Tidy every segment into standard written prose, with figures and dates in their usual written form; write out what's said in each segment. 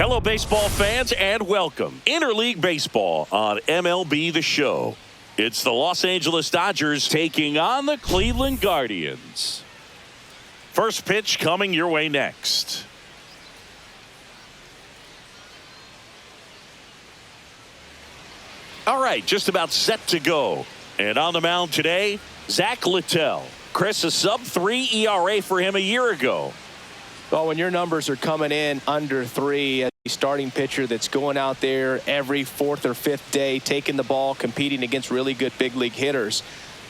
Hello, baseball fans, and welcome. Interleague Baseball on MLB The Show. It's the Los Angeles Dodgers taking on the Cleveland Guardians. First pitch coming your way next. All right, just about set to go. And on the mound today, Zack Littell. Chris, a sub-3 ERA for him a year ago. Well, when your numbers are coming in under 3, a starting pitcher that's going out there every 4th or 5th day, taking the ball, competing against really good big league hitters,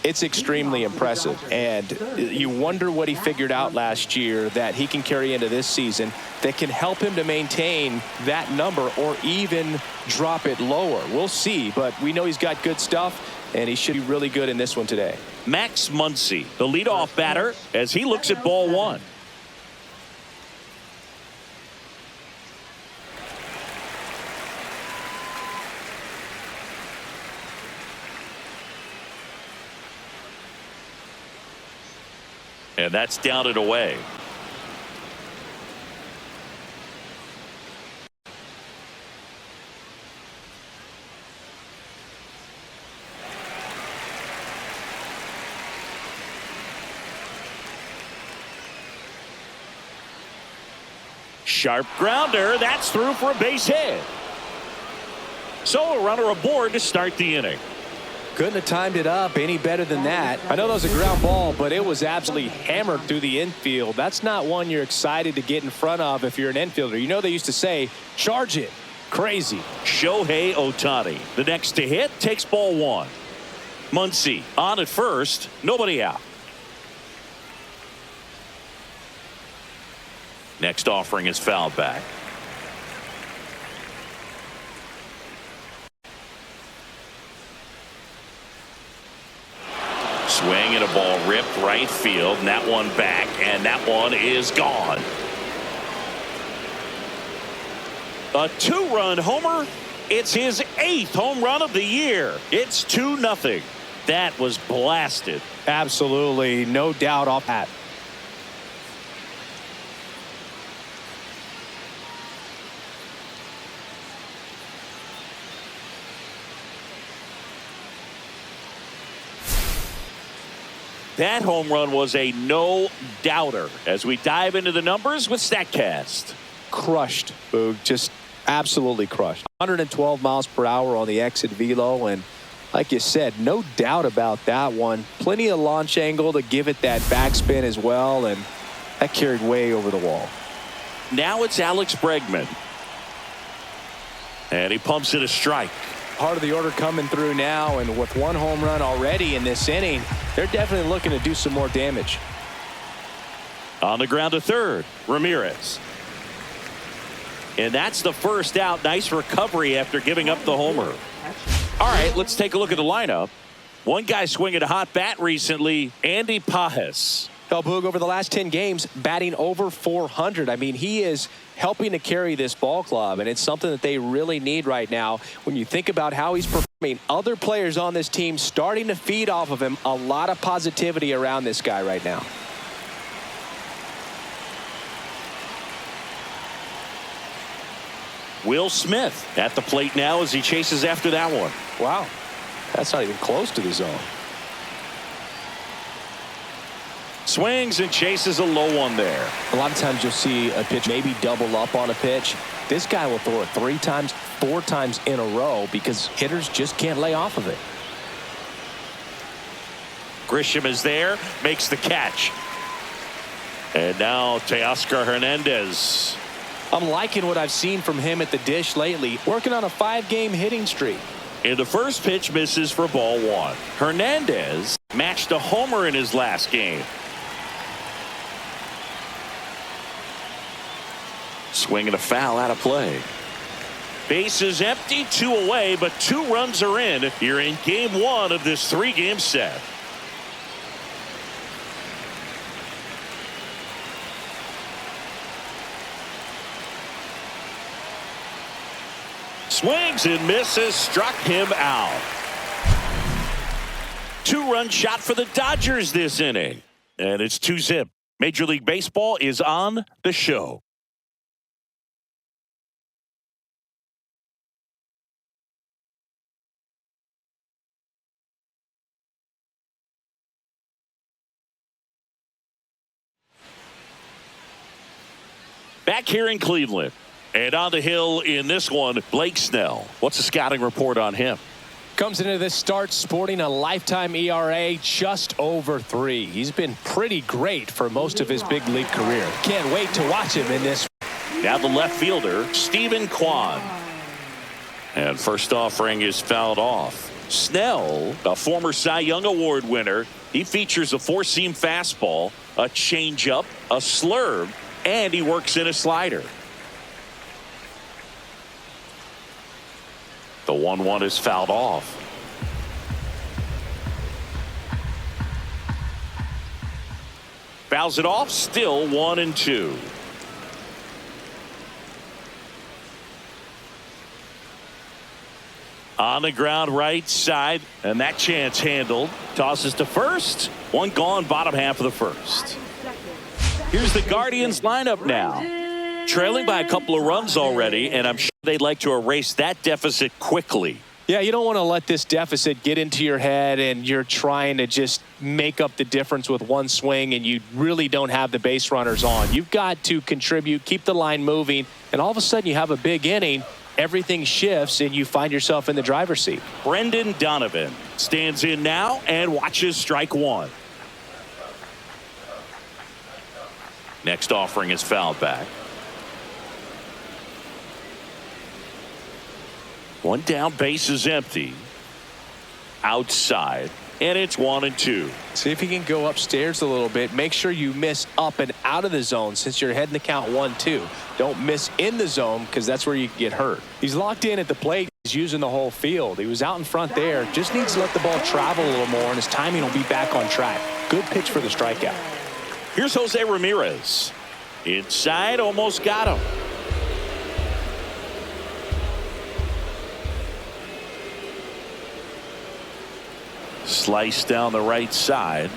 it's extremely impressive. And you wonder what he figured out last year that he can carry into this season that can help him to maintain that number or even drop it lower. We'll see, but we know he's got good stuff, and he should be really good in this one today. Max Muncy, the leadoff batter, as he looks at ball one. And that's down and away. Sharp grounder. That's through for a base hit. So a runner aboard to start the inning. Couldn't have timed it up any better than that. I know that was a ground ball, but it was absolutely hammered through the infield. That's not one you're excited to get in front of if you're an infielder. You know they used to say, charge it. Crazy. Shohei Ohtani, the next to hit, takes ball one. Muncy on at first, nobody out. Next offering is fouled back. Swing and a ball ripped right field, and that one back, and that one is gone. A 2-run homer. It's his 8th home run of the year. It's 2-0. That was blasted. Absolutely, no doubt off that. That home run was a no-doubter as we dive into the numbers with StatCast. Crushed, Boog. Just absolutely crushed. 112 miles per hour on the exit velo, and like you said, no doubt about that one. Plenty of launch angle to give it that backspin as well, and that carried way over the wall. Now it's Alex Bregman. And he pumps it a strike. Part of the order coming through now, and with 1 home run already in this inning, they're definitely looking to do some more damage. On the ground to third, Ramirez. And that's the first out. Nice recovery after giving up the homer. All right, let's take a look at the lineup. One guy swinging a hot bat recently, Andy Pages. Well, Boog, over the last 10 games, batting over 400. I mean, he is helping to carry this ball club, and it's something that they really need right now. When you think about how he's performing, other players on this team starting to feed off of him. A lot of positivity around this guy right now. Will Smith at the plate now as he chases after that one. Wow, that's not even close to the zone. Swings and chases a low one there. A lot of times you'll see a pitch maybe double up on a pitch. This guy will throw it 3 times, 4 times in a row because hitters just can't lay off of it. Grisham is there, makes the catch. And now Teoscar Hernandez. I'm liking what I've seen from him at the dish lately, working on a 5-game hitting streak. And the first pitch misses for ball 1. Hernandez matched a homer in his last game. Swing and a foul out of play. Base is empty, 2 away, but 2 runs are in. You're in game 1 of this 3-game set. Swings and misses, struck him out. 2-run shot for the Dodgers this inning. And it's 2-zip. Major League Baseball is on the show. Back here in Cleveland. And on the hill in this one, Blake Snell. What's the scouting report on him? Comes into this start sporting a lifetime ERA just over 3. He's been pretty great for most of his big league career. Can't wait to watch him in this. Now the left fielder, Stephen Kwan. And first offering is fouled off. Snell, a former Cy Young Award winner, he features a four-seam fastball, a changeup, a slurve, and he works in a slider. The 1-1 is fouled off. Fouls it off, still 1-2. On the ground right side, and that chance handled. Tosses to first. One gone, bottom half of the first. Here's the Guardians lineup now. Trailing by a couple of runs already, and I'm sure they'd like to erase that deficit quickly. Yeah, you don't want to let this deficit get into your head and you're trying to just make up the difference with one swing and you really don't have the base runners on. You've got to contribute, keep the line moving, and all of a sudden you have a big inning. Everything shifts and you find yourself in the driver's seat. Brendan Donovan stands in now and watches strike one. Next offering is fouled back. One down, base is empty. Outside, and it's 1-2. See if you can go upstairs a little bit. Make sure you miss up and out of the zone since you're heading the count 1-2. Don't miss in the zone because that's where you get hurt. He's locked in at the plate. He's using the whole field. He was out in front there. Just needs to let the ball travel a little more, and his timing will be back on track. Good pitch for the strikeout. Here's Jose Ramirez. Inside, almost got him. Slice down the right side.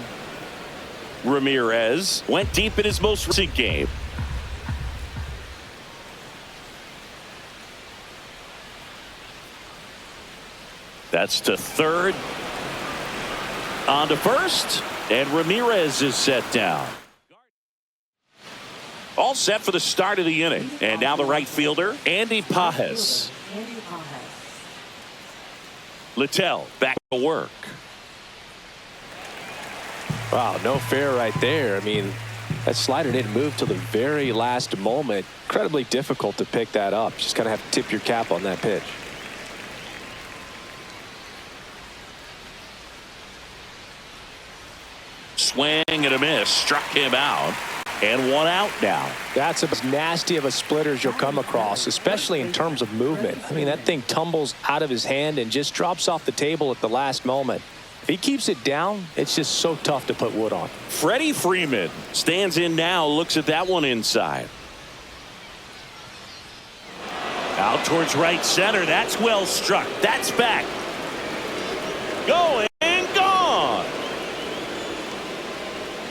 Ramirez went deep in his most recent game. That's to third. On to first. And Ramirez is set down. All set for the start of the inning. And now the right fielder, Andy Pajes. Littell back to work. Wow, no fair right there. I mean, that slider didn't move till the very last moment. Incredibly difficult to pick that up. Just kind of have to tip your cap on that pitch. Swing and a miss. Struck him out. And one out now. That's as nasty of a splitter as you'll come across, especially in terms of movement. I mean, that thing tumbles out of his hand and just drops off the table at the last moment. If he keeps it down, it's just so tough to put wood on. Freddie Freeman stands in now, looks at that one inside. Out towards right center. That's well struck. That's back. Going, gone.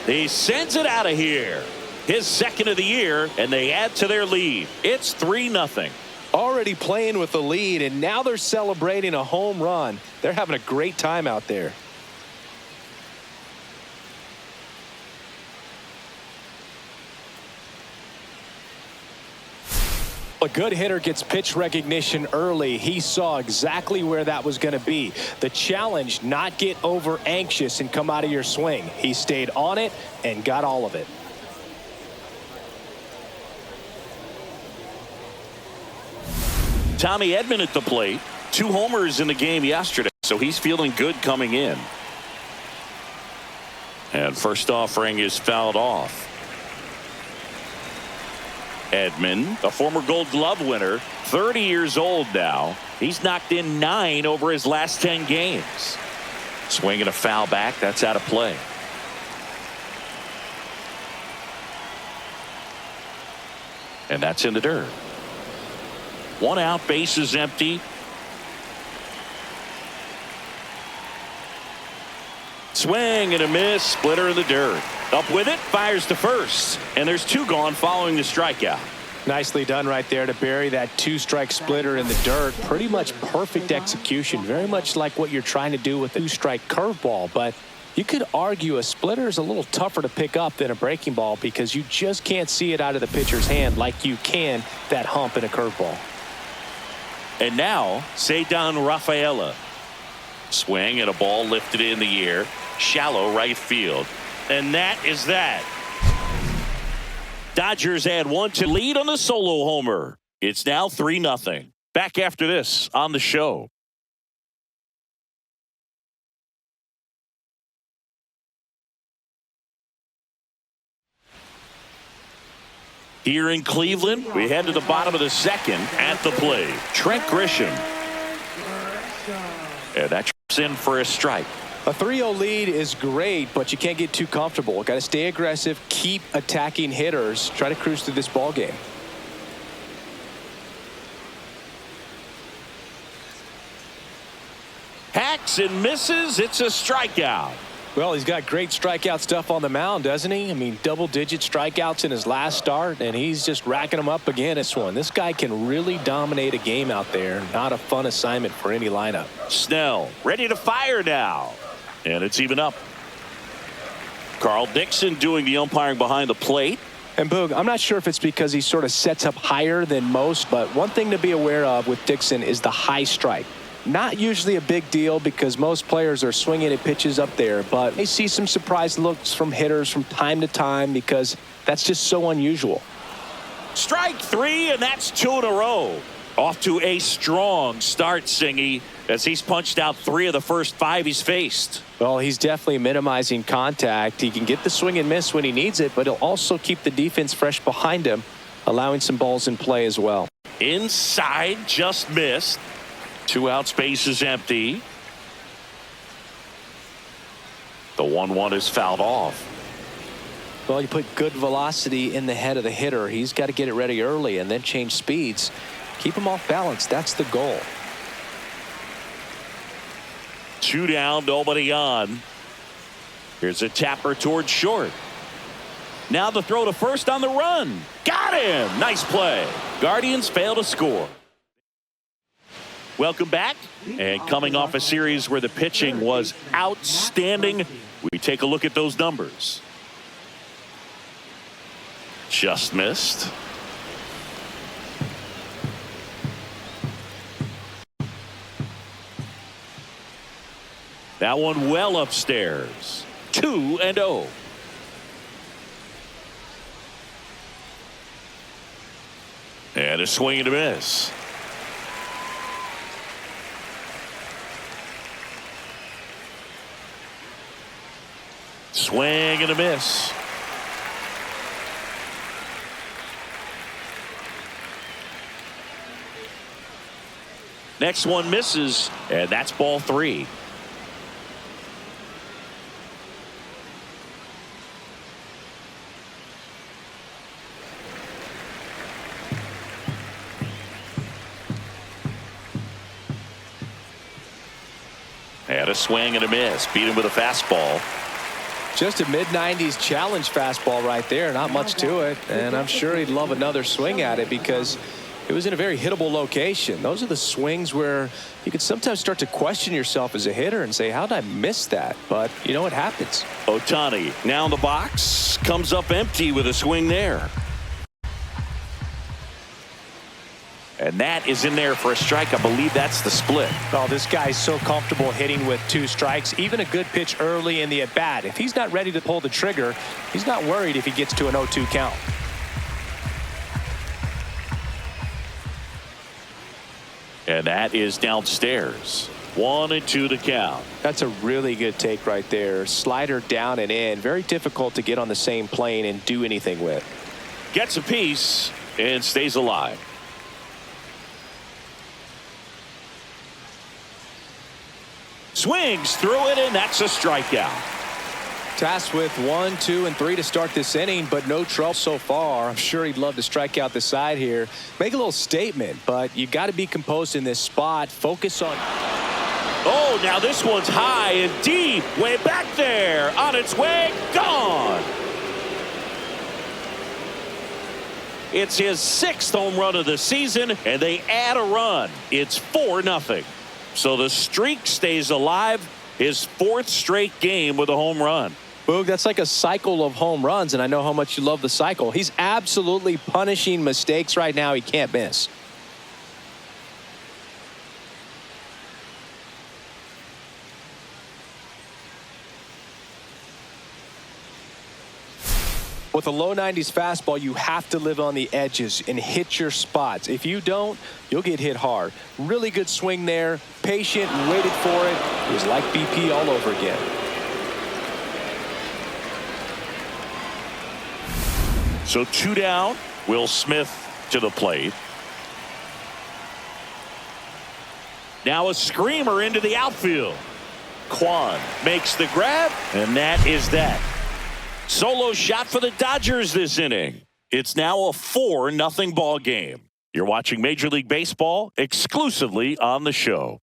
He sends it out of here. His second of the year, and they add to their lead. It's 3-0. Already playing with the lead, and now they're celebrating a home run. They're having a great time out there. A good hitter gets pitch recognition early. He saw exactly where that was going to be. The challenge, not get over anxious and come out of your swing. He stayed on it and got all of it. Tommy Edman at the plate. 2 homers in the game yesterday, so he's feeling good coming in. And first offering is fouled off. Edman, a former Gold Glove winner, 30 years old now. He's knocked in 9 over his last 10 games. Swinging a foul back. That's out of play. And that's in the dirt. 1 out, base is empty. Swing and a miss, splitter in the dirt. Up with it, fires to first, and there's 2 gone following the strikeout. Nicely done right there to bury that 2-strike splitter in the dirt. Pretty much perfect execution, very much like what you're trying to do with a 2-strike curveball, but You could argue a splitter is a little tougher to pick up than a breaking ball because you just can't see it out of the pitcher's hand like you can that hump in a curveball. And now, Ceddanne Rafaela. Swing and a ball lifted in the air. Shallow right field. And that is that. Dodgers add 1 to lead on the solo homer. It's now 3-0. Back after this on the show. Here in Cleveland, we head to the bottom of the second. At the plate, Trent Grisham. And that trips in for a strike. A 3-0 lead is great, but you can't get too comfortable. Got to stay aggressive, keep attacking hitters, try to cruise through this ball game. Hacks and misses. It's a strikeout. Well, he's got great strikeout stuff on the mound, doesn't he? I mean, double-digit strikeouts in his last start, and he's just racking them up again this one. This guy can really dominate a game out there. Not a fun assignment for any lineup. Snell ready to fire now. And it's even up. Carl Dixon doing the umpiring behind the plate. And Boog, I'm not sure if it's because he sort of sets up higher than most, but one thing to be aware of with Dixon is the high strike. Not usually a big deal because most players are swinging at pitches up there, but they see some surprise looks from hitters from time to time because that's just so unusual. Strike 3, and that's 2 in a row. Off to a strong start, Singy, as he's punched out 3 of the first 5 he's faced. Well, he's definitely minimizing contact. He can get the swing and miss when he needs it, but he'll also keep the defense fresh behind him, allowing some balls in play as well. Inside, just missed. 2 out, space is empty. The 1-1 is fouled off. Well, you put good velocity in the head of the hitter. He's got to get it ready early and then change speeds. Keep him off balance. That's the goal. 2 down, nobody on. Here's a tapper towards short. Now the throw to first on the run. Got him. Nice play. Guardians fail to score. Welcome back. And coming off a series where the pitching was outstanding, we take a look at those numbers. Just missed. That one well upstairs. 2-0. And a swing and a miss. Swing and a miss. Next one misses, and that's ball 3. And a swing and a miss. Beat him with a fastball. Just a mid-90s challenge fastball right there. Not much to it. And I'm sure he'd love another swing at it because it was in a very hittable location. Those are the swings where you can sometimes start to question yourself as a hitter and say, how did I miss that? But, you know, it happens. Ohtani now in the box. Comes up empty with a swing there. And that is in there for a strike. I believe that's the split. Oh, this guy's so comfortable hitting with 2 strikes. Even a good pitch early in the at-bat. If he's not ready to pull the trigger, he's not worried if he gets to an 0-2 count. And that is downstairs. 1-2 to count. That's a really good take right there. Slider down and in. Very difficult to get on the same plane and do anything with. Gets a piece and stays alive. Swings through it, and that's a strikeout. Tasked with 1, 2, and 3 to start this inning, but no trouble so far. I'm sure he'd love to strike out the side here. Make a little statement, but you got to be composed in this spot. Focus on. Oh, now this one's high and deep. Way back there. On its way. Gone. It's his 6th home run of the season, and they add a run. It's 4-0. So the streak stays alive, his 4th straight game with a home run. Boog, that's like a cycle of home runs, and I know how much you love the cycle. He's absolutely punishing mistakes right now he can't miss. With a low 90s fastball, you have to live on the edges and hit your spots. If you don't, you'll get hit hard. Really good swing there. Patient, waited for it. It was like BP all over again. So 2 down. Will Smith to the plate. Now a screamer into the outfield. Kwan makes the grab, and that is that. Solo shot for the Dodgers this inning. It's now a 4-0 ball game. You're watching Major League Baseball exclusively on the show.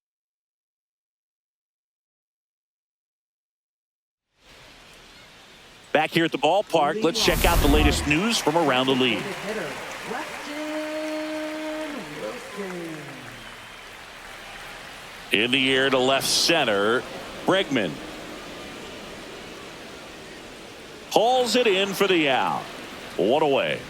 Back here at the ballpark, let's check out the latest news from around the league. In the air to left center, Bregman hauls it in for the out. 1 away.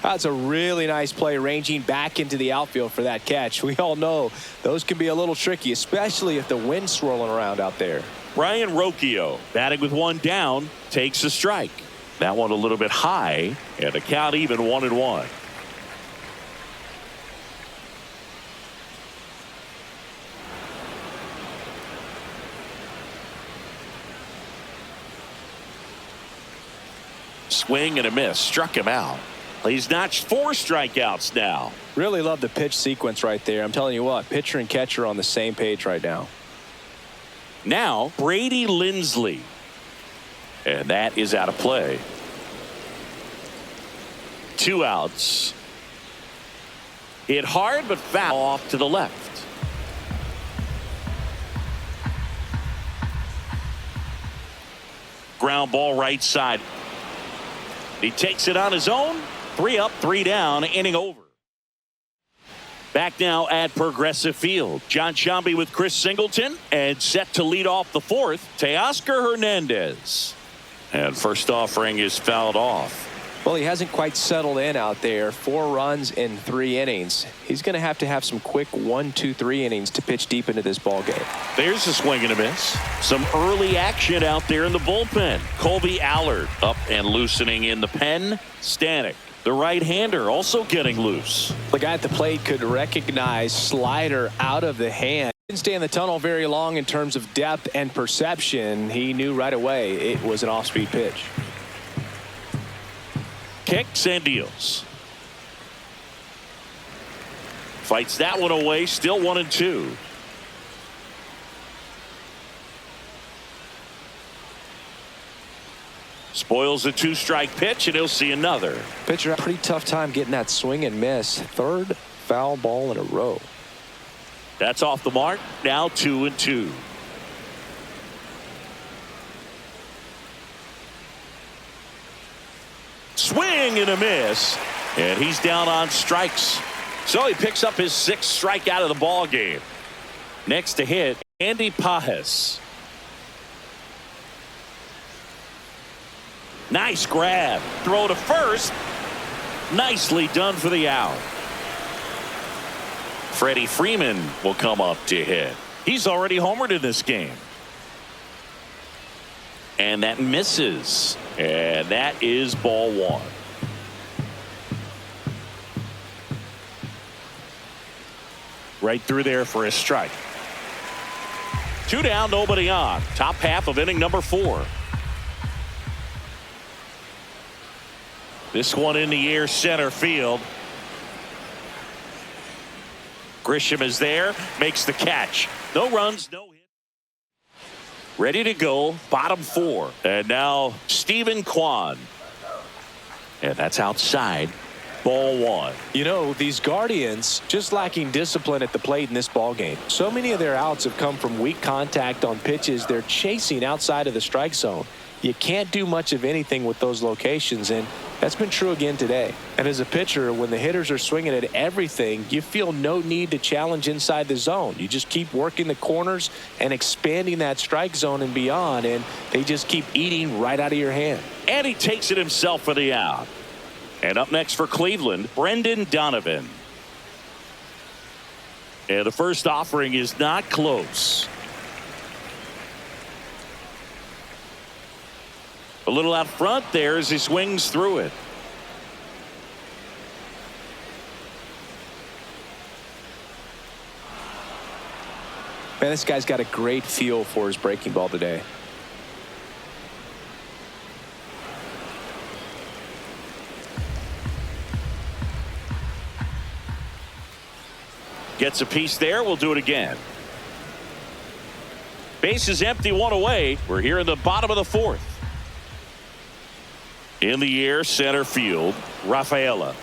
That's a really nice play, ranging back into the outfield for that catch. We all know those can be a little tricky, especially if the wind's swirling around out there. Brian Rocchio, batting with 1 down, takes a strike. That one a little bit high, and the count even 1-1. Swing and a miss, struck him out. He's notched 4 strikeouts now. Really love the pitch sequence right there. I'm telling you what, pitcher and catcher are on the same page right now. Now Brady Lindsley, and that is out of play. 2 outs. Hit hard but foul off to the left. Ground ball right side. He takes it on his own. 3 up, 3 down, inning over. Back now at Progressive Field. John Sciambi with Chris Singleton, and set to lead off the 4th, Teoscar Hernandez. And first offering is fouled off. Well, he hasn't quite settled in out there. 4 runs in 3 innings. He's going to have some quick 1, 2, 3 innings to pitch deep into this ball game. There's a swing and a miss. Some early action out there in the bullpen. Colby Allard up and loosening in the pen. Stanek, the right-hander, also getting loose. The guy at the plate could recognize slider out of the hand. Didn't stay in the tunnel very long in terms of depth and perception. He knew right away it was an off-speed pitch. Kicks and deals. Fights that one away. Still 1-2. Spoils a 2-strike pitch, and he'll see another. Pitcher had a pretty tough time getting that swing and miss. 3rd foul ball in a row. That's off the mark. Now 2-2. Swing and a miss, and he's down on strikes. So he picks up his 6th strikeout of the ball game. Next to hit, Andy Pajes. Nice grab. Throw to first. Nicely done for the out. Freddie Freeman will come up to hit. He's already homered in this game. And that misses. And that is ball 1. Right through there for a strike. 2 down, nobody on. Top half of inning number 4. This one in the air, center field. Grisham is there, makes the catch. No runs, no hit. Ready to go, bottom 4. And now Stephen Kwan. And that's outside. Ball 1. You know, these Guardians just lacking discipline at the plate in this ball game. So many of their outs have come from weak contact on pitches they're chasing outside of the strike zone. you can't do much of anything with those locations, and that's been true again today. And as a pitcher, when the hitters are swinging at everything, you feel no need to challenge inside the zone. You just keep working the corners and expanding that strike zone and beyond, and they just keep eating right out of your hand. And he takes it himself for the out. And up next for Cleveland, Brendan Donovan. And the first offering is not close. A little out front there as he swings through it. Man, this guy's got a great feel for his breaking ball today. Gets a piece there. We'll do it again. Base is empty, one away. We're here in the bottom of the fourth. In the air, center field, Rafaela.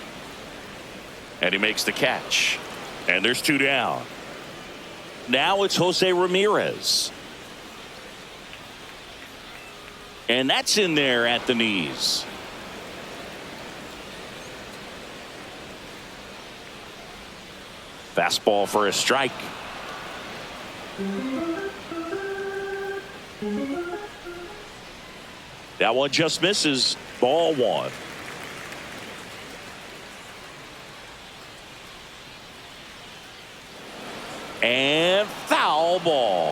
And he makes the catch. And there's two down. Now it's Jose Ramirez. And that's in there at the knees. Fastball for a strike. That one just misses. Ball one. And foul ball.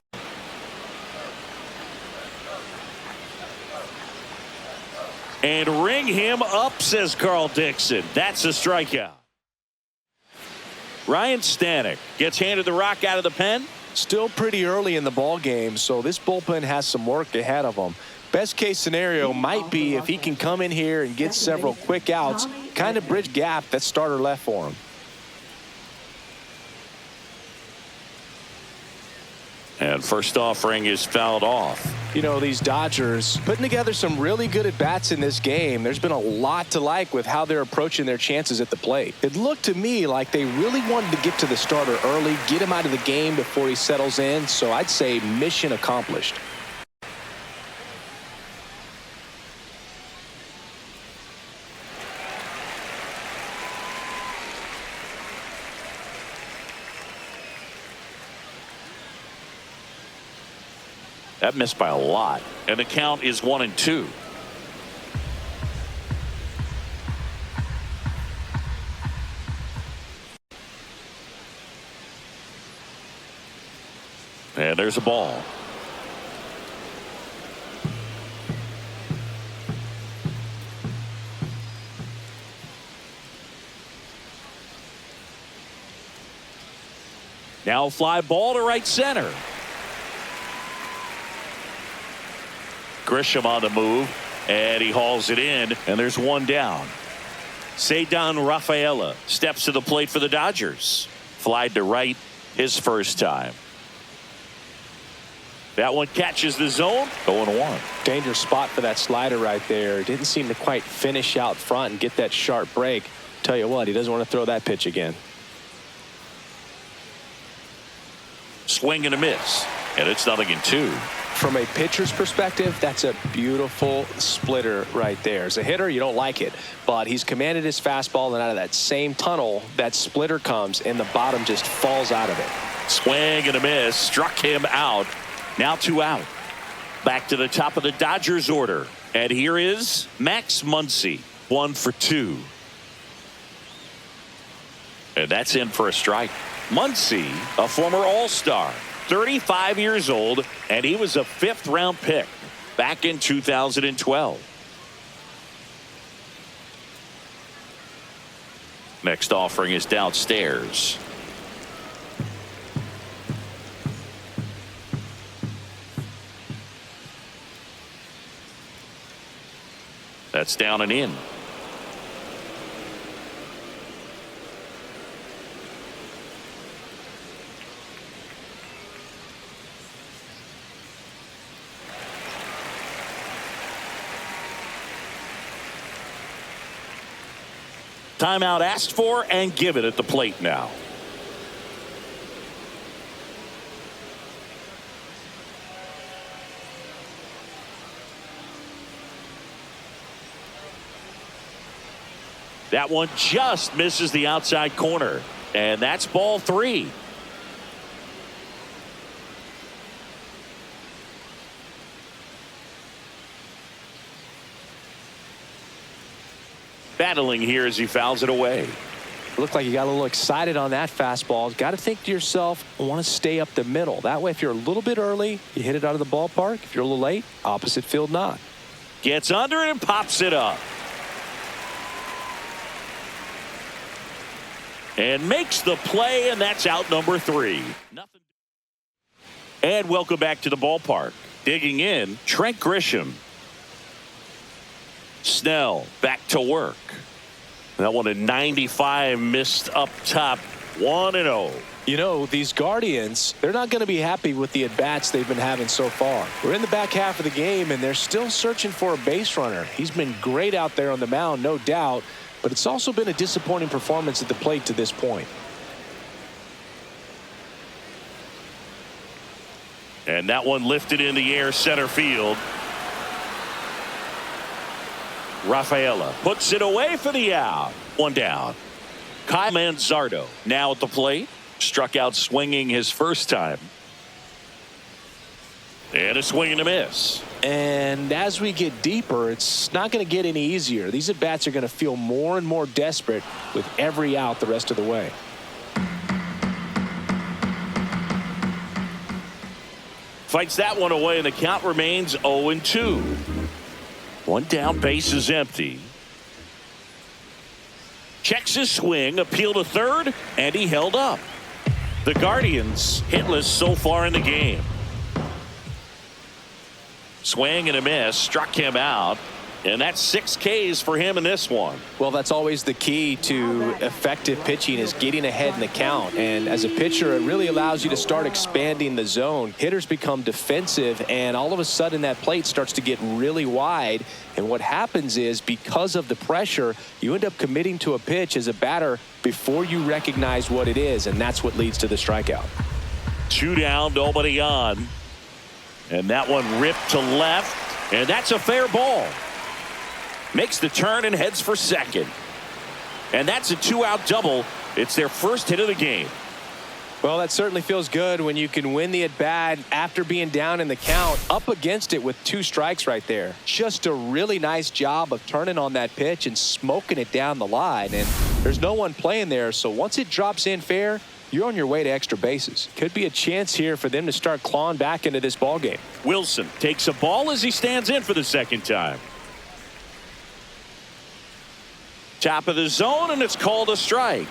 And ring him up, says Carl Dixon. That's a strikeout. Ryan Stanek gets handed the rock out of the pen. Still pretty early in the ball game, so this bullpen has some work ahead of them. Best case scenario might be if he can come in here and get several quick outs, kind of bridge gap that starter left for him. And first offering is fouled off. You know, these Dodgers putting together some really good at-bats in this game. There's been a lot to like with how they're approaching their chances at the plate. It looked to me like they really wanted to get to the starter early, get him out of the game before he settles in. So I'd say mission accomplished. That missed by a lot. And the count is 1-2. And there's a ball. Now fly ball to right center. Grisham on the move, and he hauls it in, and there's one down. Ceddanne Rafaela steps to the plate for the Dodgers. Flied to right his first time. That one catches the zone. 0-1. Dangerous spot for that slider right there. Didn't seem to quite finish out front and get that sharp break. Tell you what, he doesn't want to throw that pitch again. Swing and a miss, and it's 0-2. From a pitcher's perspective, that's a beautiful splitter right there. As a hitter, you don't like it, but he's commanded his fastball, and out of that same tunnel, that splitter comes, and the bottom just falls out of it. Swing and a miss, struck him out. Now 2 out. Back to the top of the Dodgers order, and here is Max Muncy, 1 for 2. And that's in for a strike. Muncy, a former All-Star. 35 years old, and he was a 5th-round pick back in 2012. Next offering is downstairs. That's down and in. Timeout asked for and given at the plate now. That one just misses the outside corner. And that's ball 3. Battling here as he fouls it away. Looked like you got a little excited on that fastball. Got to think to yourself, I want to stay up the middle. That way, if you're a little bit early, you hit it out of the ballpark. If you're a little late, opposite field nod. Gets under it and pops it up. And makes the play, and that's out number 3. Nothing. And welcome back to the ballpark. Digging in, Trent Grisham. Snell back to work. That one at 95, missed up top. 1-0. You know, these Guardians, they're not going to be happy with the at-bats they've been having so far. We're in the back half of the game, and they're still searching for a base runner. He's been great out there on the mound, no doubt, but it's also been a disappointing performance at the plate to this point. And that one lifted in the air, center field. Rafaela puts it away for the out. 1 down. Kyle Manzardo now at the plate. Struck out swinging his first time. And a swing and a miss. And as we get deeper, it's not going to get any easier. These at-bats are going to feel more and more desperate with every out the rest of the way. Fights that one away, and the count remains 0-2. 1 down, base is empty. Checks his swing, appeal to third, and he held up. The Guardians hitless so far in the game. Swing and a miss, struck him out. And that's 6 Ks for him in this one. Well, that's always the key to effective pitching, is getting ahead in the count. And as a pitcher, it really allows you to start expanding the zone. Hitters become defensive, and all of a sudden that plate starts to get really wide. And what happens is, because of the pressure, you end up committing to a pitch as a batter before you recognize what it is, and that's what leads to the strikeout. 2 down, nobody on. And that one ripped to left, and that's a fair ball. Makes the turn and heads for second. And that's a 2-out double. It's their first hit of the game. Well, that certainly feels good when you can win the at-bat after being down in the count, up against it with 2 strikes right there. Just a really nice job of turning on that pitch and smoking it down the line. And there's no one playing there, so once it drops in fair, you're on your way to extra bases. Could be a chance here for them to start clawing back into this ballgame. Wilson takes a ball as he stands in for the second time. Top of the zone, and it's called a strike.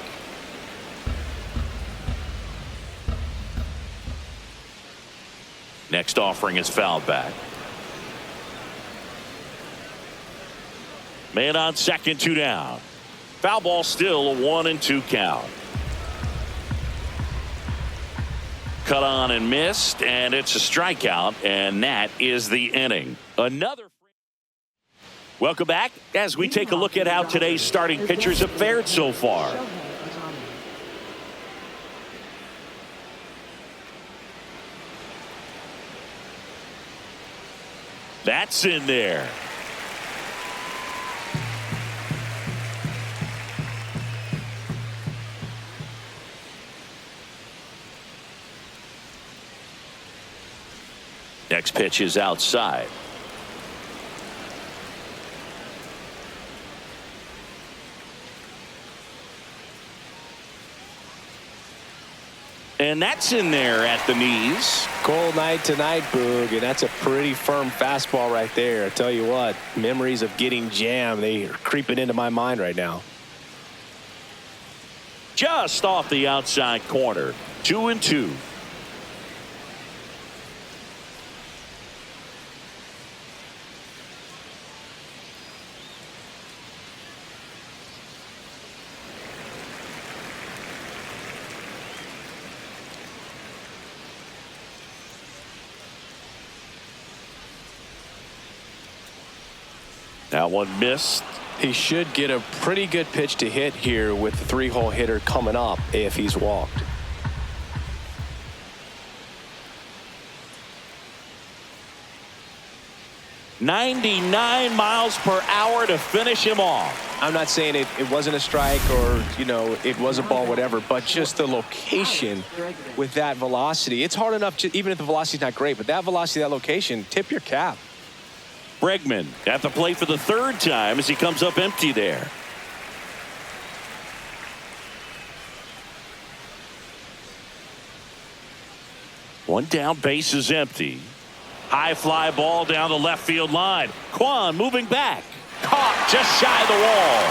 Next offering is fouled back. Man on second, 2 down. Foul ball, still a 1-2 count. Cut on and missed, and it's a strikeout, and that is the inning. Another. Welcome back as we take a look at how today's starting pitchers have fared so far. That's in there. Next pitch is outside. And that's in there at the knees. Cold night tonight, Boog, and that's a pretty firm fastball right there. I tell you what, memories of getting jammed, they are creeping into my mind right now. Just off the outside corner. 2-2. That one missed. He should get a pretty good pitch to hit here with the 3-hole hitter coming up if he's walked. .99 miles per hour to finish him off. I'm not saying it wasn't a strike or, it was a ball, whatever, but just the location with that velocity. It's hard enough, even if the velocity's not great, but that velocity, that location, tip your cap. Bregman at the plate for the third time as he comes up empty there. One down, base is empty. High fly ball down the left field line. Kwan moving back. Caught just shy of the wall.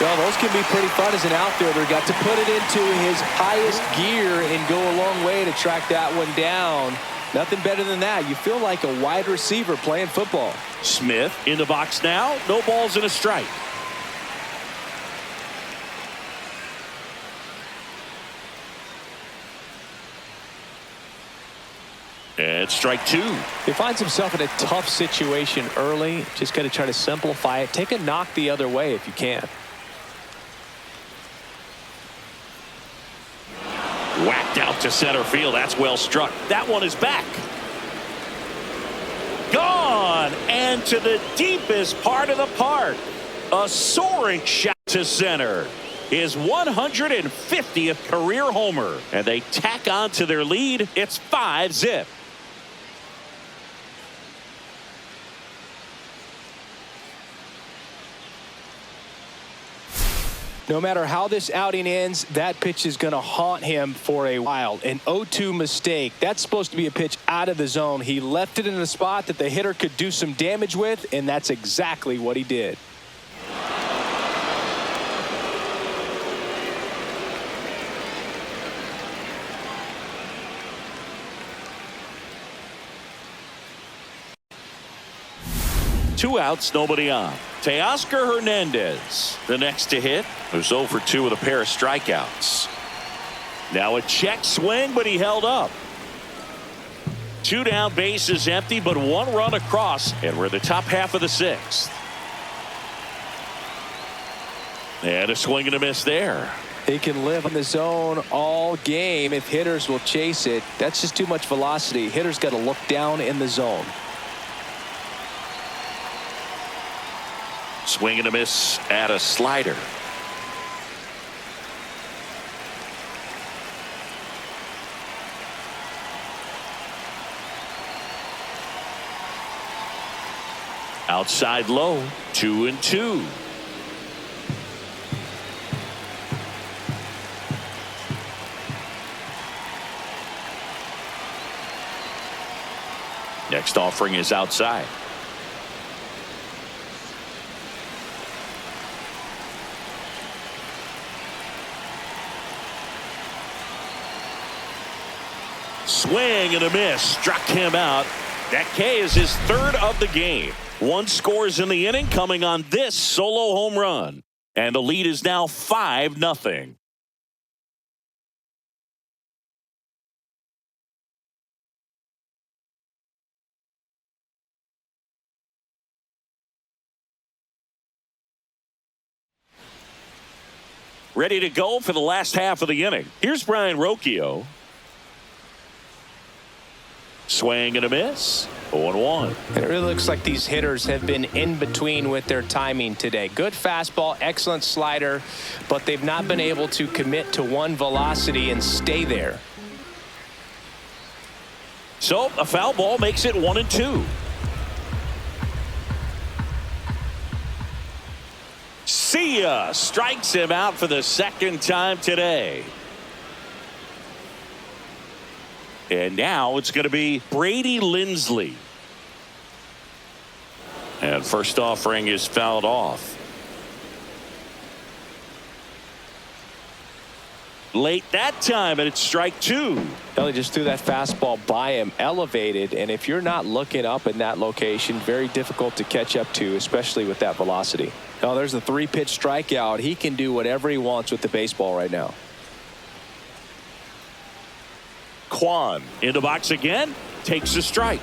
Well, those can be pretty fun as an outfielder. Got to put it into his highest gear and go a long way to track that one down. Nothing better than that. You feel like a wide receiver playing football. Smith in the box now. No balls and a strike. And strike two. He finds himself in a tough situation early. Just got to try to simplify it. Take a knock the other way if you can. Whacked out to center field. That's well struck. That one is back. Gone. And to the deepest part of the park. A soaring shot to center. His 150th career homer. And they tack on to their lead. It's 5-zip. No matter how this outing ends, that pitch is going to haunt him for a while. An 0-2 mistake. That's supposed to be a pitch out of the zone. He left it in a spot that the hitter could do some damage with, and that's exactly what he did. Two outs, nobody on. Teoscar Hernandez, the next to hit, who's 0 for 2 with a pair of strikeouts. Now a check swing, but he held up. Two down, bases empty, but one run across, and we're the top half of the sixth. And a swing and a miss there. He can live in the zone all game if hitters will chase it. That's just too much velocity. Hitters got to look down in the zone. Swing and a miss at a slider. Outside low, 2-2. Next offering is outside. Swing and a miss, struck him out. That K is his third of the game. One scores in the inning coming on this solo home run. And the lead is now 5-0. Ready to go for the last half of the inning. Here's Brian Rocchio. Swing and a miss. 0-1. And it really looks like these hitters have been in between with their timing today. Good fastball, excellent slider, but they've not been able to commit to one velocity and stay there. So a foul ball makes it 1-2. See ya. Strikes him out for the second time today. And now it's going to be Brady Lindsley. And first offering is fouled off. Late that time, and it's strike two. Ellie just threw that fastball by him, elevated, and if you're not looking up in that location, very difficult to catch up to, especially with that velocity. Oh, there's a 3-pitch strikeout. He can do whatever he wants with the baseball right now. Kwan in the box again, takes a strike.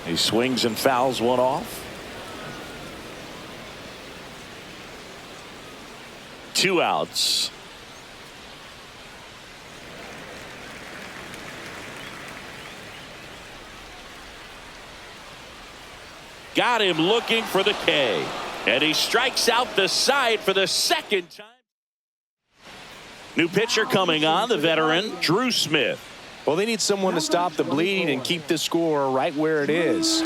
He swings and fouls one off. 2 outs. Got him looking for the K. And he strikes out the side for the second time. New pitcher coming on, the veteran, Drew Smith. Well, they need someone to stop the bleeding and keep the score right where it is.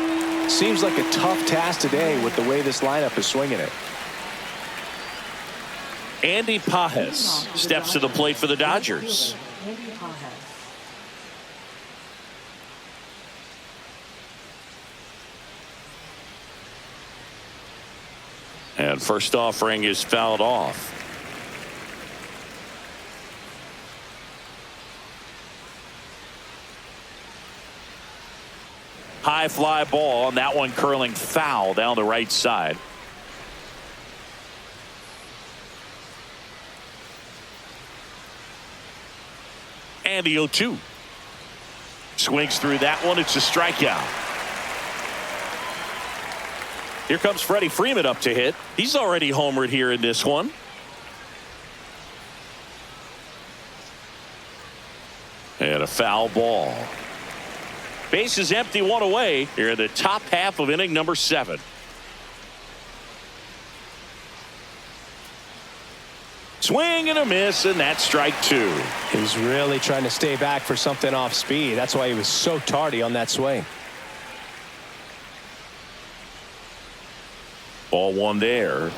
Seems like a tough task today with the way this lineup is swinging it. Andy Pajes steps to the plate for the Dodgers. And first offering is fouled off. High fly ball, and that one curling foul down the right side. And the 0-2. Swings through that one. It's a strikeout. Here comes Freddie Freeman up to hit. He's already homered here in this one. And a foul ball. Base is empty, one away here in the top half of inning number 7. Swing and a miss, and that's strike 2. He's really trying to stay back for something off speed. That's why he was so tardy on that swing. Ball one there.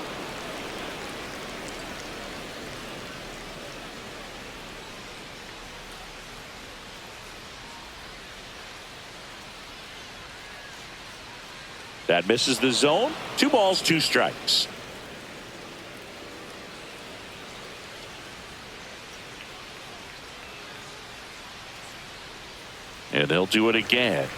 That misses the zone. 2 balls, 2 strikes. And they'll do it again.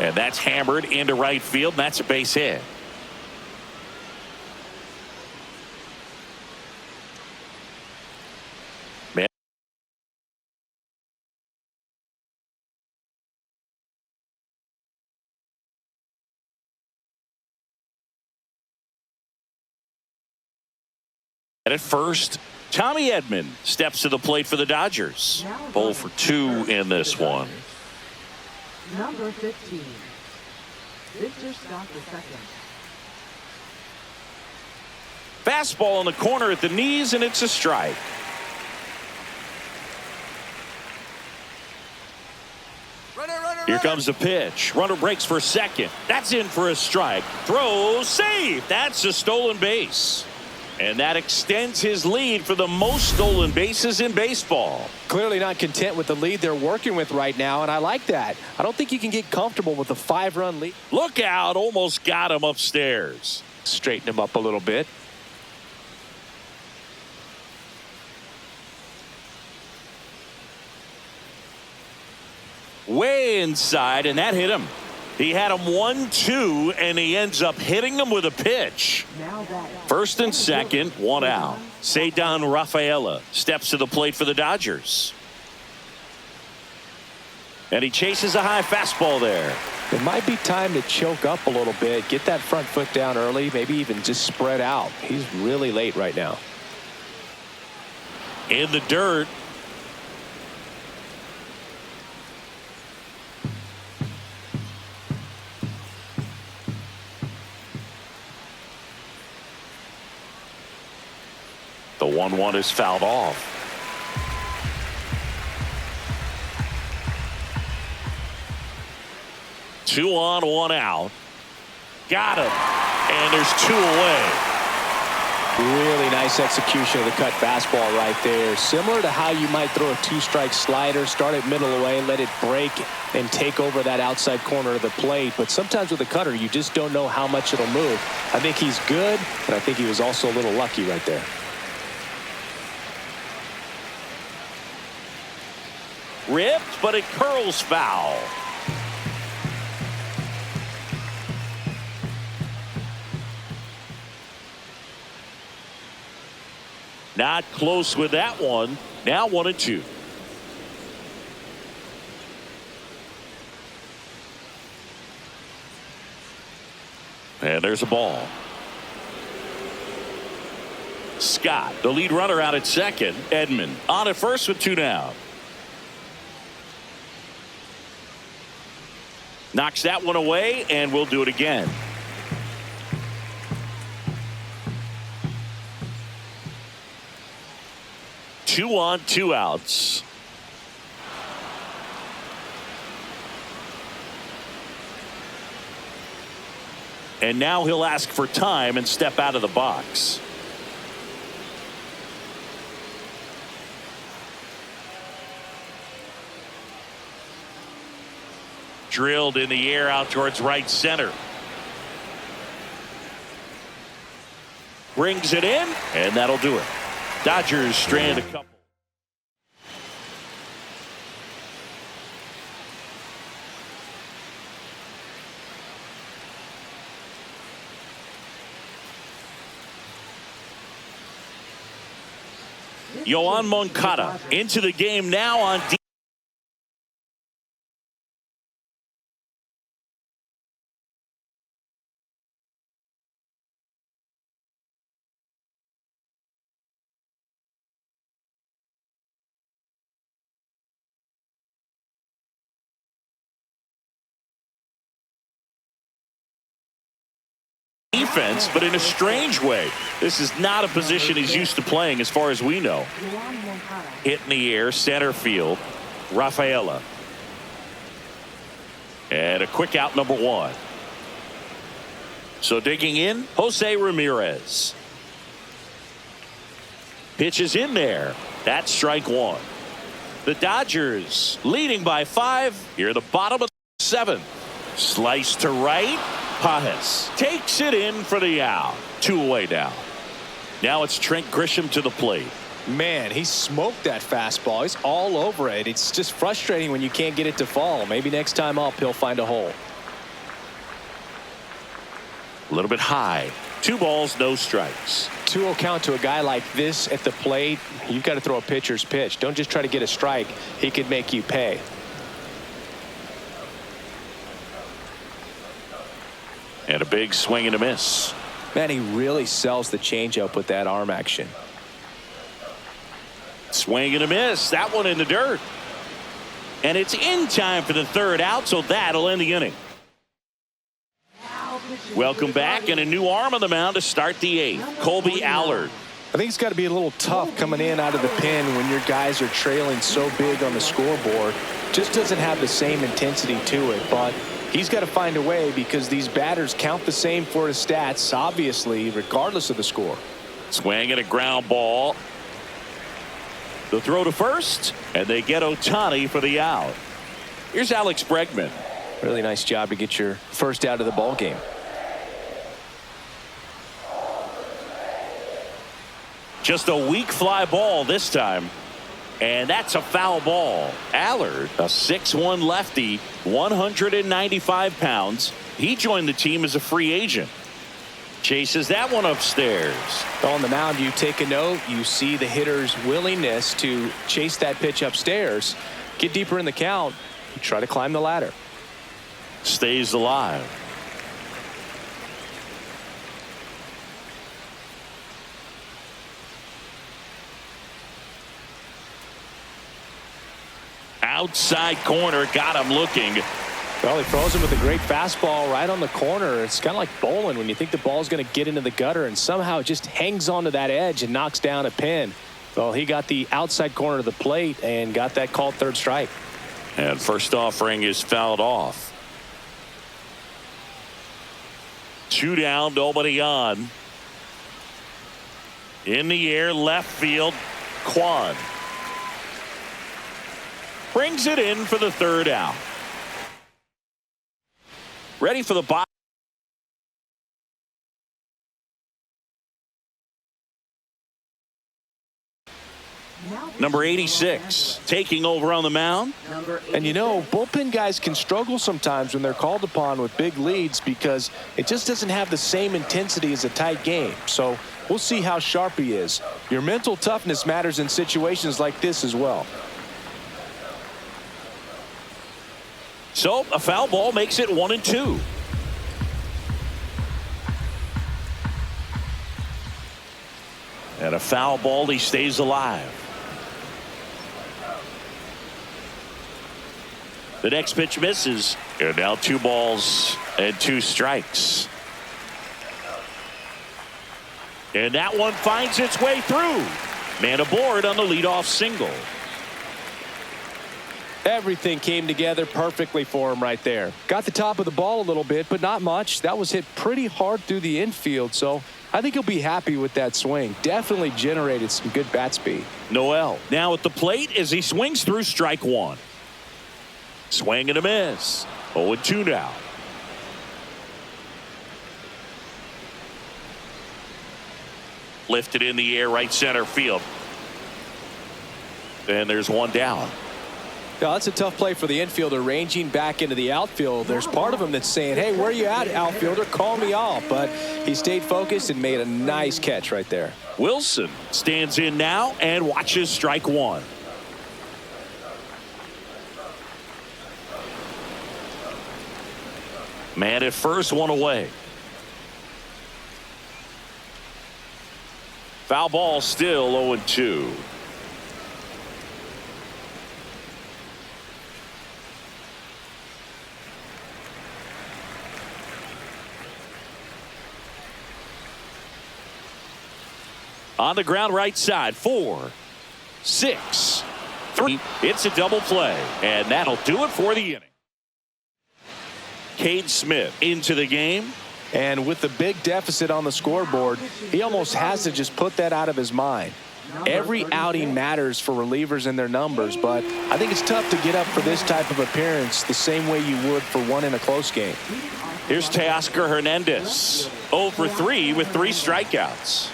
And that's hammered into right field. And that's a base hit. And at first, Tommy Edman steps to the plate for the Dodgers. 0 for 2 in this one. Number 15, Victor Scott II. Fastball in the corner at the knees, and it's a strike. Here comes the pitch. Runner breaks for second. That's in for a strike. Throws, save. That's a stolen base. And that extends his lead for the most stolen bases in baseball. Clearly not content with the lead they're working with right now, and I like that. I don't think you can get comfortable with a 5-run lead. Look out, almost got him upstairs. Straighten him up a little bit. Way inside, and that hit him. He had him 1-2, and he ends up hitting him with a pitch. First and second, 1 out. Ceddanne Rafaela steps to the plate for the Dodgers. And he chases a high fastball there. It might be time to choke up a little bit, get that front foot down early, maybe even just spread out. He's really late right now. In the dirt. The 1-1 is fouled off. Two on, 1 out. Got him. And there's 2 away. Really nice execution of the cut fastball right there. Similar to how you might throw a 2-strike slider, start it middle away, let it break and take over that outside corner of the plate. But sometimes with a cutter, you just don't know how much it'll move. I think he's good, but I think he was also a little lucky right there. Ripped, but it curls foul. Not close with that one. Now 1-2. And there's a ball. Scott, the lead runner, out at second. Edman on at first with 2 down. Knocks that one away, and we'll do it again. Two on, 2 outs. And now he'll ask for time and step out of the box. Drilled in the air out towards right center. Brings it in, and that'll do it. Dodgers strand a couple. Yoan Moncada into the game now on defense, but in a strange way. This is not a position he's used to playing as far as we know. Hit in the air, center field. Rafaela. And a quick out, number 1. So digging in, Jose Ramirez. Pitch is in there. That's strike 1. The Dodgers leading by 5 here at the bottom of the 7th. Slice to right. Pajes takes it in for the out. 2 away now. Now it's Trent Grisham to the plate. Man, he smoked that fastball. He's all over it. It's just frustrating when you can't get it to fall. Maybe next time up he'll find a hole. A little bit high. 2 balls, no strikes. 2-0 count to a guy like this at the plate. You've got to throw a pitcher's pitch. Don't just try to get a strike. He could make you pay. And a big swing and a miss. Man, he really sells the changeup with that arm action. Swing and a miss. That one in the dirt. And it's in time for the 3rd out, so that'll end the inning. Welcome back, and a new arm on the mound to start the 8th. Colby Allard. I think it's got to be a little tough coming in out of the pen when your guys are trailing so big on the scoreboard. Just doesn't have the same intensity to it, but he's got to find a way because these batters count the same for his stats, obviously, regardless of the score. Swing and a ground ball. The throw to first, and they get Ohtani for the out. Here's Alex Bregman. Really nice job to get your first out of the ball game. Just a weak fly ball this time. And that's a foul ball. Allard, a 6'1 lefty, 195 pounds. He joined the team as a free agent. Chases that one upstairs. On the mound, you take a note. You see the hitter's willingness to chase that pitch upstairs. Get deeper in the count. Try to climb the ladder. Stays alive. Outside corner, got him looking. Well, he throws him with a great fastball right on the corner. It's kind of like bowling when you think the ball's going to get into the gutter and somehow it just hangs onto that edge and knocks down a pin. Well, he got the outside corner of the plate and got that called 3rd strike. And first offering is fouled off. 2 down, nobody on. In the air, left field, Kwan. Brings it in for the 3rd out. Ready for the bottom. Number 86 taking over on the mound. And you know, bullpen guys can struggle sometimes when they're called upon with big leads because it just doesn't have the same intensity as a tight game. So we'll see how sharp he is. Your mental toughness matters in situations like this as well. So a foul ball makes it 1-2. And a foul ball. He stays alive. The next pitch misses. And now 2 balls and 2 strikes. And that one finds its way through. Man aboard on the leadoff single. Everything came together perfectly for him right there. Got the top of the ball a little bit, but not much. That was hit pretty hard through the infield, so I think he'll be happy with that swing. Definitely generated some good bat speed. Noel now at the plate as he swings through strike 1. Swing and a miss. 0-2 now. Lifted in the air, right center field. And there's one down. Yeah, that's a tough play for the infielder, ranging back into the outfield. There's part of him that's saying, hey, where are you at, outfielder? Call me off. But he stayed focused and made a nice catch right there. Wilson stands in now and watches strike 1. Man at first, 1 away. Foul ball, still 0-2. On the ground, right side, 4, 6, 3. It's a double play, and that'll do it for the inning. Cade Smith into the game. And with the big deficit on the scoreboard, he almost has to just put that out of his mind. Every outing matters for relievers and their numbers, but I think it's tough to get up for this type of appearance the same way you would for one in a close game. Here's Teoscar Hernandez, 0 for 3 with 3 strikeouts.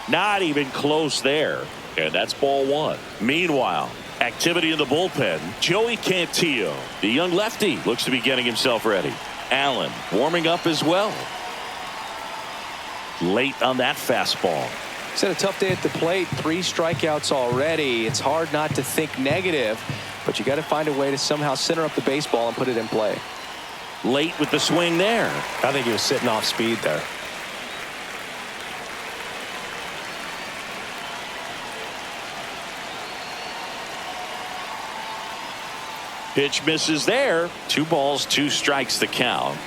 Not even close there. And that's ball 1. Meanwhile, activity in the bullpen. Joey Cantillo, the young lefty, looks to be getting himself ready. Allen warming up as well. Late on that fastball. He's had a tough day at the plate. 3 strikeouts already. It's hard not to think negative, but you got to find a way to somehow center up the baseball and put it in play. Late with the swing there. I think he was sitting off speed there. Pitch misses there. 2 balls, 2 strikes the count.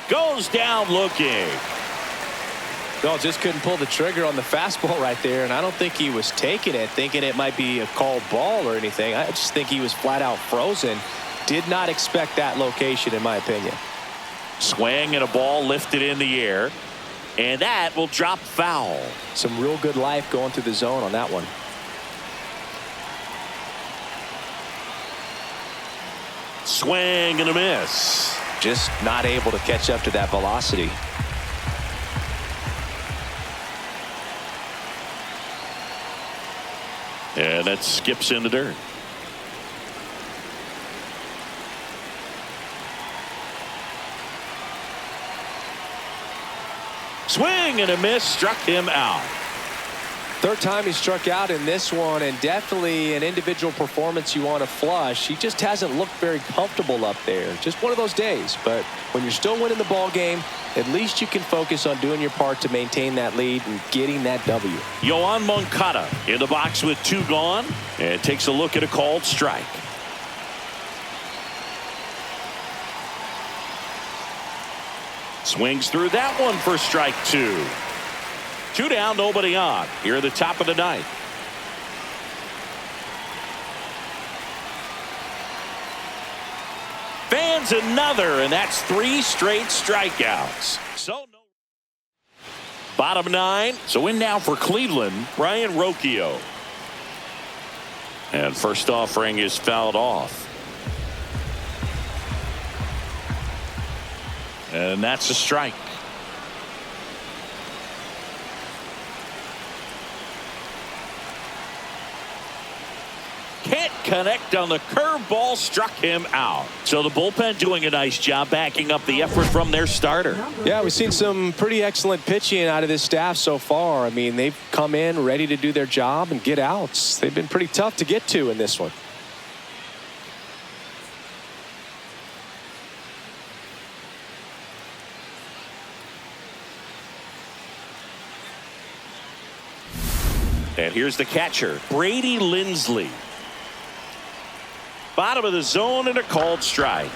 Goes down looking. No, just couldn't pull the trigger on the fastball right there, and I don't think he was taking it, thinking it might be a called ball or anything. I just think he was flat out frozen. Did not expect that location, in my opinion. Swing and a ball lifted in the air. And that will drop foul. Some real good life going through the zone on that one. Swing and a miss. Just not able to catch up to that velocity. And that skips in the dirt. Swing and a miss, struck him out. 3rd time he struck out in this one, and definitely an individual performance you want to flush. He just hasn't looked very comfortable up there. Just one of those days. But when you're still winning the ball game, at least you can focus on doing your part to maintain that lead and getting that W. Yoan Moncada in the box with 2 gone, and takes a look at a called strike. Swings through that one for strike 2. 2 down, nobody on. Here at the top of the 9th. Fans another, and that's 3 straight strikeouts. So no. Bottom 9. So in now for Cleveland, Ryan Rocchio. And first offering is fouled off. And that's a strike. Can't connect on the curveball, struck him out. So the bullpen doing a nice job backing up the effort from their starter. Yeah, we've seen some pretty excellent pitching out of this staff so far. I mean, they've come in ready to do their job and get outs. They've been pretty tough to get to in this one. And here's the catcher, Brady Lindsley. Bottom of the zone and a called strike.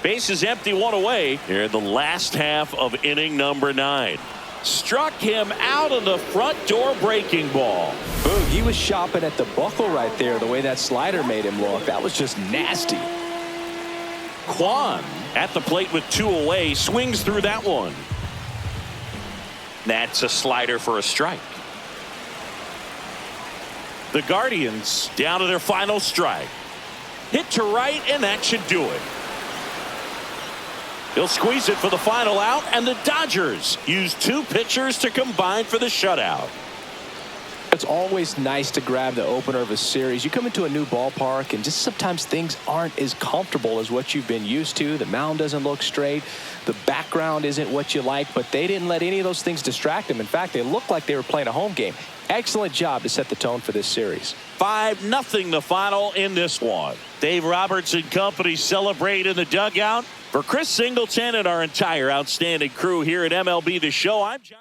Base is empty, one away here in the last half of inning number 9. Struck him out of the front door breaking ball. Boog, he was shopping at the buckle right there, the way that slider made him look. That was just nasty. Kwan at the plate with 2 away, swings through that one. That's a slider for a strike. The Guardians down to their final strike. Hit to right, and that should do it. He'll squeeze it for the final out, and the Dodgers use 2 pitchers to combine for the shutout. It's always nice to grab the opener of a series. You come into a new ballpark, and just sometimes things aren't as comfortable as what you've been used to. The mound doesn't look straight. The background isn't what you like, but they didn't let any of those things distract them. In fact, they looked like they were playing a home game. Excellent job to set the tone for this series. 5-0 the final in this one. Dave Roberts and company celebrate in the dugout. For Chris Singleton and our entire outstanding crew here at MLB The Show, I'm John.